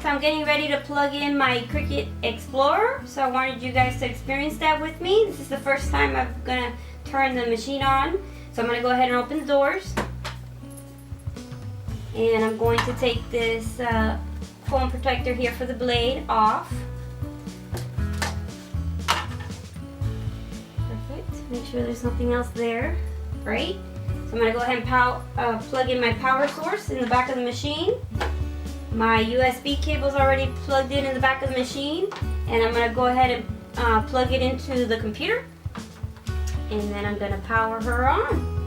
So I'm getting ready to plug in my Cricut Explorer. So I wanted you guys to experience that with me. This is the first time I'm gonna turn the machine on. So I'm gonna go ahead and open the doors. And I'm going to take this foam protector here for the blade off. Perfect. Make sure there's nothing else there. Great. So I'm going to go ahead and plug in my power source in the back of the machine. My USB cable is already plugged in the back of the machine. And I'm going to go ahead and plug it into the computer. And then I'm going to power her on.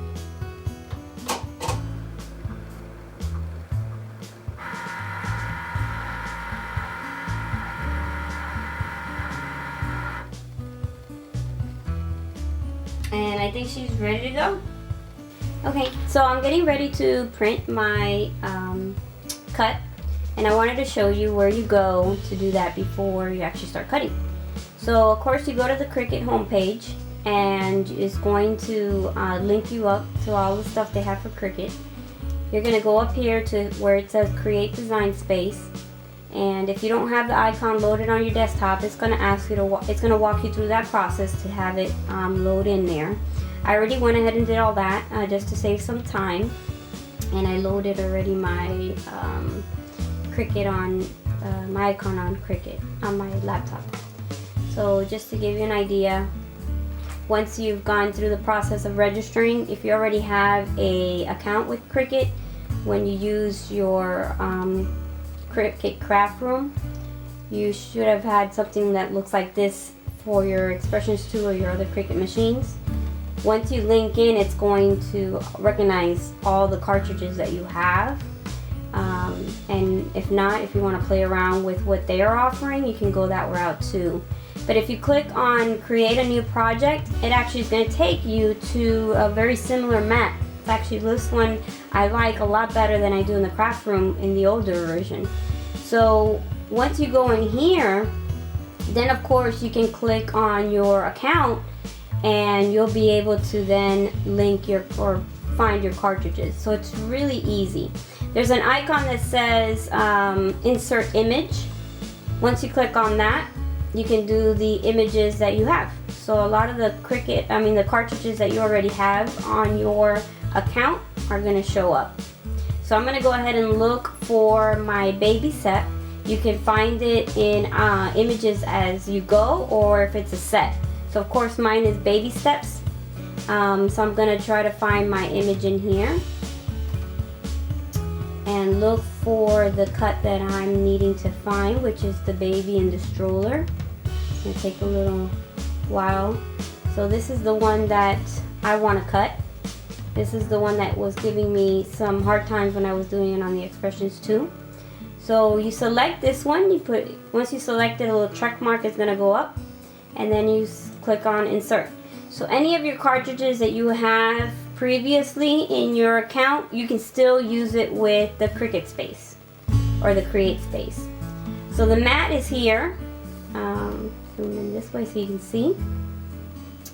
And I think she's ready to go. Okay, so I'm getting ready to print my cut, and I wanted to show you where you go to do that before you actually start cutting. So of course you go to the Cricut homepage, and it's going to link you up to all the stuff they have for Cricut. You're going to go up here to where it says Create Design Space, and if you don't have the icon loaded on your desktop, it's going to ask you to it's going to walk you through that process to have it load in there. I already went ahead and did all that just to save some time, and I loaded already my Cricut on my icon on Cricut on my laptop. So just to give you an idea, once you've gone through the process of registering, if you already have a account with Cricut, when you use your Cricut craft room, you should have had something that looks like this for your Expressions 2 or your other Cricut machines. Once you link in, it's going to recognize all the cartridges that you have, and if not, if you want to play around with what they are offering, you can go that route too. But if you click on create a new project, it actually is going to take you to a very similar mat. It's actually, this one I like a lot better than I do in the craft room in the older version. So once you go in here, then of course you can click on your account, and you'll be able to then link your or find your cartridges. So it's really easy. There's an icon that says insert image. Once you click on that, you can do the images that you have. So a lot of the the cartridges that you already have on your account are going to show up. So I'm going to go ahead and look for my baby set. You can find it in images as you go, or if it's a set. So of course mine is baby steps. So I'm going to try to find my image in here and look for the cut that I'm needing to find, which is the baby in the stroller. It's going to take a little while. So this is the one that I want to cut. This is the one that was giving me some hard times when I was doing it on the Expressions 2. So you select this one, once you select it, a little check mark is going to go up, and then you click on insert. So any of your cartridges that you have previously in your account, you can still use it with the Cricut space or the Create space. So the mat is here. Zoom in this way so you can see.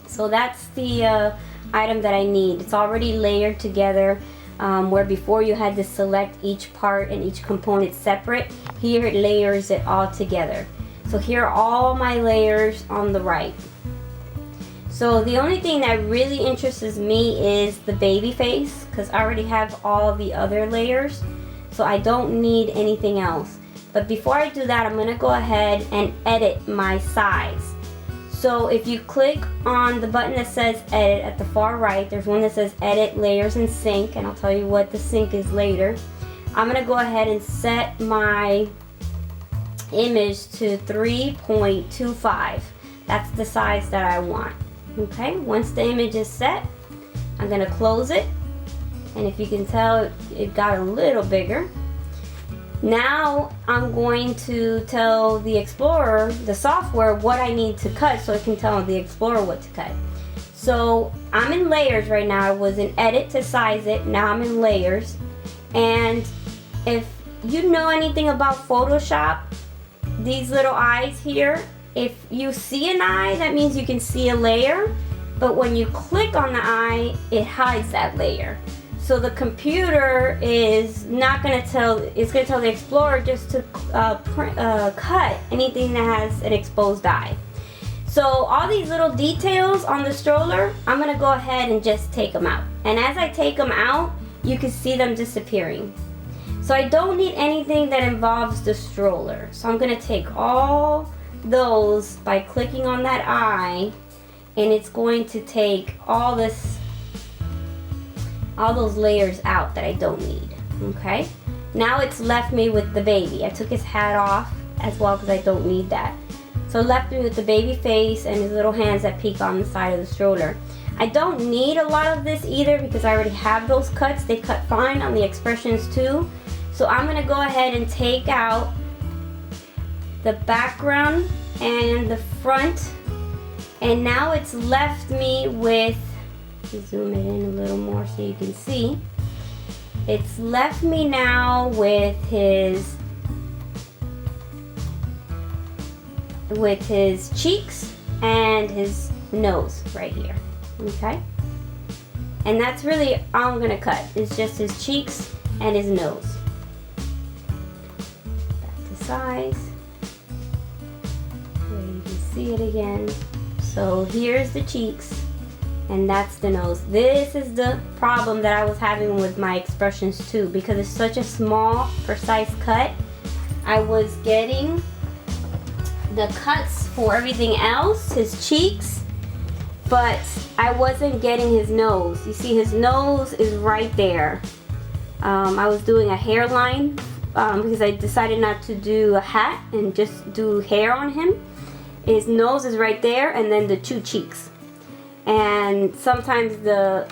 So that's the item that I need. It's already layered together, where before you had to select each part and each component separate. Here it layers it all together. So here are all my layers on the right. So the only thing that really interests me is the baby face, because I already have all the other layers, so I don't need anything else. But before I do that, I'm going to go ahead and edit my size. So if you click on the button that says edit at the far right, there's one that says edit layers and sync, and I'll tell you what the sync is later. I'm going to go ahead and set my image to 3.25. That's the size that I want. Okay, once the image is set, I'm going to close it, and if you can tell, it got a little bigger. Now I'm going to tell the Explorer, the software, what I need to cut, so it can tell the Explorer what to cut. So I'm in layers right now. I was in edit to size it. Now I'm in layers. And if you know anything about Photoshop, these little eyes here, if you see an eye, that means you can see a layer. But when you click on the eye, it hides that layer. So the computer is not going to tell, it's going to tell the Explorer just to cut anything that has an exposed eye. So all these little details on the stroller, I'm going to go ahead and just take them out. And as I take them out, you can see them disappearing. So I don't need anything that involves the stroller. So I'm going to take all those by clicking on that eye, and it's going to take all those layers out that I don't need. Okay, now it's left me with the baby. I took his hat off as well because I don't need that. So it left me with the baby face and his little hands that peek on the side of the stroller. I don't need a lot of this either because I already have those cuts. They cut fine on the expressions too. So I'm going to go ahead and take out the background and the front, and now it's left me with, zoom it in a little more so you can see, it's left me now with his cheeks and his nose right here. Okay, and that's really all I'm going to cut. It's just his cheeks and his nose. Back to size. There you can see it again. So here's the cheeks and that's the nose. This is the problem that I was having with my expressions too, because it's such a small, precise cut. I was getting the cuts for everything else, his cheeks, but I wasn't getting his nose. You see his nose is right there. I was doing a hairline because I decided not to do a hat and just do hair on him. His nose is right there, and then the two cheeks. And sometimes the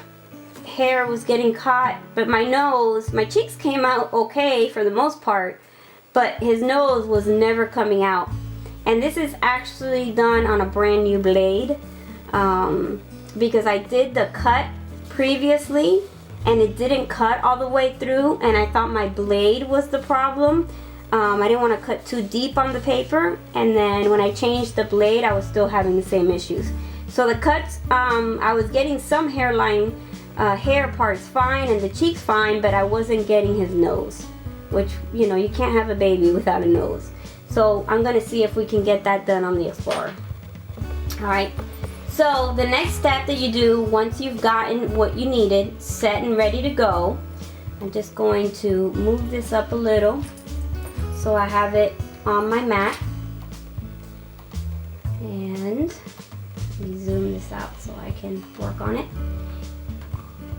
hair was getting caught, but my cheeks came out okay for the most part, but his nose was never coming out. And this is actually done on a brand new blade because I did the cut previously and it didn't cut all the way through, and I thought my blade was the problem. I didn't want to cut too deep on the paper, and then when I changed the blade I was still having the same issues. So the cuts, I was getting some hairline hair parts fine and the cheeks fine, but I wasn't getting his nose, which, you know, you can't have a baby without a nose. So I'm going to see if we can get that done on the Explorer. Alright, so the next step that you do once you've gotten what you needed set and ready to go, I'm just going to move this up a little so I have it on my mat. And let me zoom this out so I can work on it.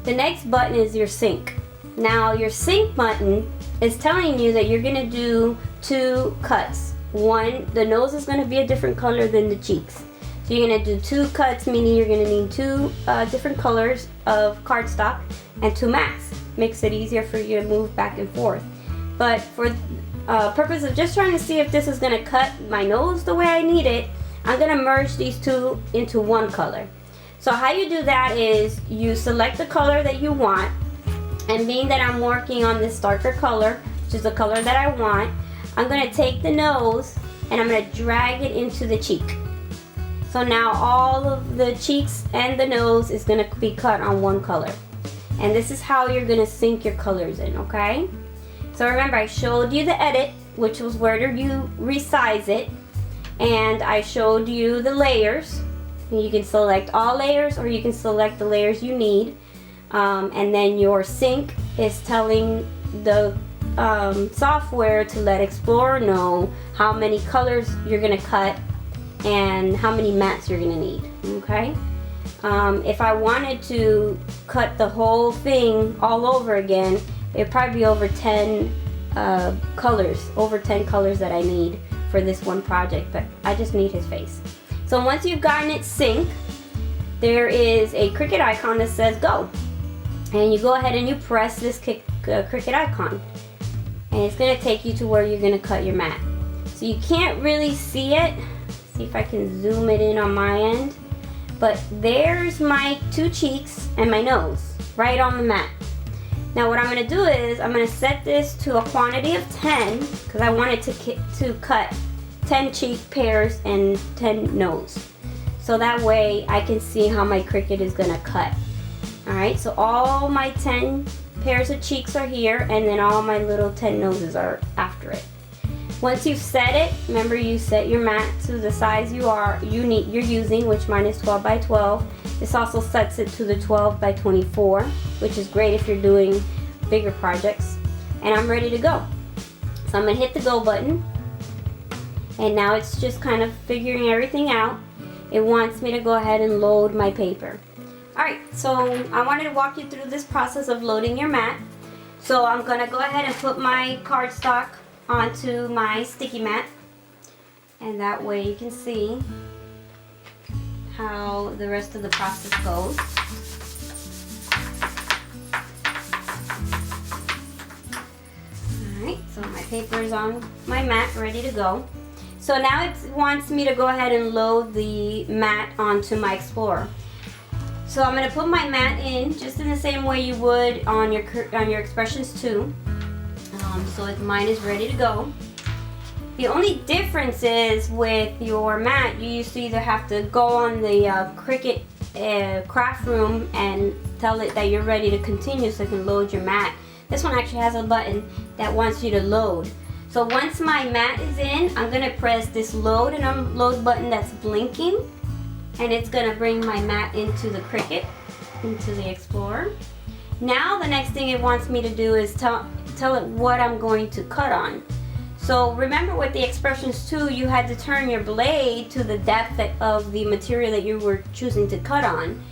The next button is your sync. Now your sync button is telling you that you're going to do two cuts. One, the nose is going to be a different color than the cheeks. So you're going to do two cuts, meaning you're going to need two different colors of cardstock and two mats. Makes it easier for you to move back and forth. But for purpose of just trying to see if this is going to cut my nose the way I need it, I'm going to merge these two into one color. So how you do that is you select the color that you want, and being that I'm working on this darker color, which is the color that I want, I'm going to take the nose and I'm going to drag it into the cheek. So now all of the cheeks and the nose is going to be cut on one color. And this is how you're going to sync your colors in, okay? So remember, I showed you the edit, which was where you resize it. And I showed you the layers. You can select all layers or you can select the layers you need. And then your sync is telling the software to let Explorer know how many colors you're going to cut and how many mats you're going to need. Okay? If I wanted to cut the whole thing all over again, it'd probably be over 10 colors that I need for this one project, but I just need his face. So once you've gotten it synced, there is a Cricut icon that says go. And you go ahead and you press this Cricut icon. And it's going to take you to where you're going to cut your mat. So you can't really see it. See if I can zoom it in on my end. But there's my two cheeks and my nose right on the mat. Now what I'm going to do is I'm going to set this to a quantity of 10 because I wanted to cut 10 cheek pairs and 10 nose. So that way I can see how my Cricut is going to cut. Alright, so all my 10 pairs of cheeks are here, and then all my little 10 noses are after it. Once you've set it, remember you set your mat to the size you're using, which mine is 12 by 12. This also sets it to the 12 by 24, which is great if you're doing bigger projects. And I'm ready to go. So I'm gonna hit the go button. And now it's just kind of figuring everything out. It wants me to go ahead and load my paper. Alright, so I wanted to walk you through this process of loading your mat. So I'm gonna go ahead and put my cardstock onto my sticky mat, and that way you can see how the rest of the process goes. Alright, so my paper is on my mat, ready to go. So now it wants me to go ahead and load the mat onto my Explorer. So I'm going to put my mat in just in the same way you would on your Expressions 2. So mine is ready to go. The only difference is with your mat, you used to either have to go on the Cricut craft room and tell it that you're ready to continue so it can load your mat. This one actually has a button that wants you to load. So once my mat is in, I'm going to press this load and unload button that's blinking, and it's going to bring my mat into the Cricut, into the Explorer. Now the next thing it wants me to do is tell it what I'm going to cut on. So remember with the Expressions 2, you had to turn your blade to the depth of the material that you were choosing to cut on.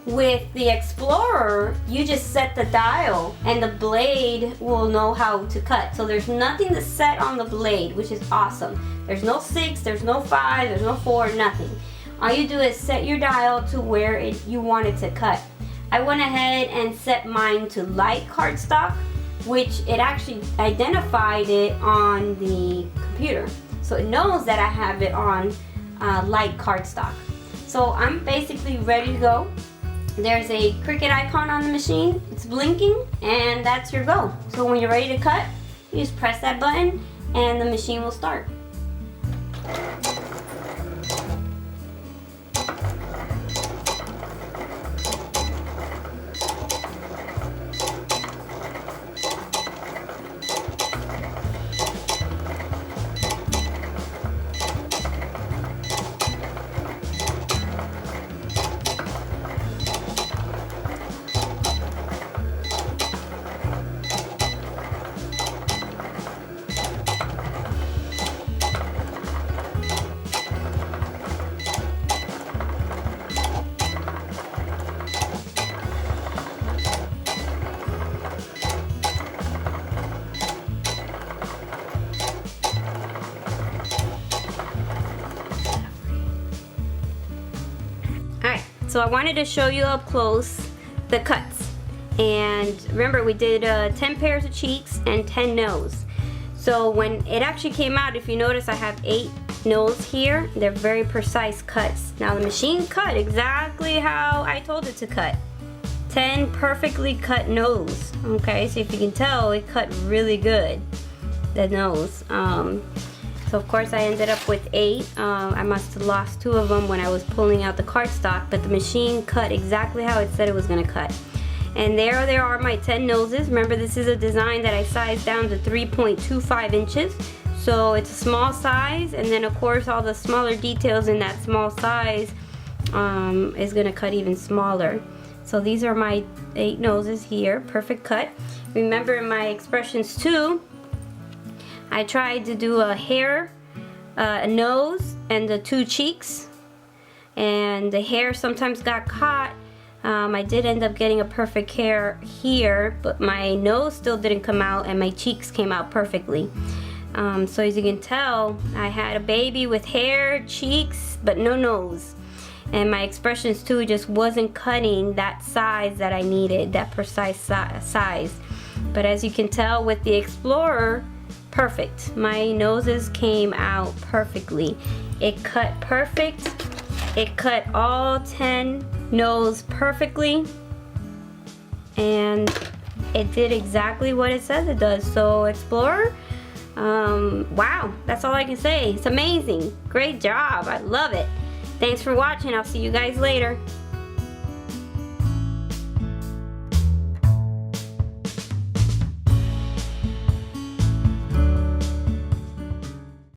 With the Explorer, you just set the dial and the blade will know how to cut. So there's nothing to set on the blade, which is awesome. There's no 6, there's no 5, there's no 4, nothing. All you do is set your dial to where you want it to cut. I went ahead and set mine to light cardstock, which it actually identified it on the computer. So it knows that I have it on light cardstock. So I'm basically ready to go. There's a Cricut icon on the machine. It's blinking, and that's your go. So when you're ready to cut, you just press that button and the machine will start. So I wanted to show you up close the cuts. And remember, we did 10 pairs of cheeks and 10 nose. So when it actually came out, if you notice, I have 8 nose here. They're very precise cuts. Now the machine cut exactly how I told it to cut. 10 perfectly cut nose. Okay, so if you can tell, it cut really good, the nose. So of course I ended up with 8. I must have lost 2 of them when I was pulling out the cardstock, but the machine cut exactly how it said it was going to cut. And there are my 10 noses. Remember, this is a design that I sized down to 3.25 inches. So it's a small size, and then of course all the smaller details in that small size is going to cut even smaller. So these are my 8 noses here, perfect cut. Remember in my Expressions 2, I tried to do a hair, a nose, and the 2 cheeks, and the hair sometimes got caught. I did end up getting a perfect hair here, but my nose still didn't come out and my cheeks came out perfectly. So as you can tell, I had a baby with hair, cheeks, but no nose. And my Expressions 2 just wasn't cutting that size that I needed, that precise size. But as you can tell with the Explorer, perfect. My noses came out perfectly. It cut perfect. It cut all 10 nose perfectly, and it did exactly what it says it does. So Explorer, wow, that's all I can say. It's amazing. Great job. I love it. Thanks for watching. I'll see you guys later.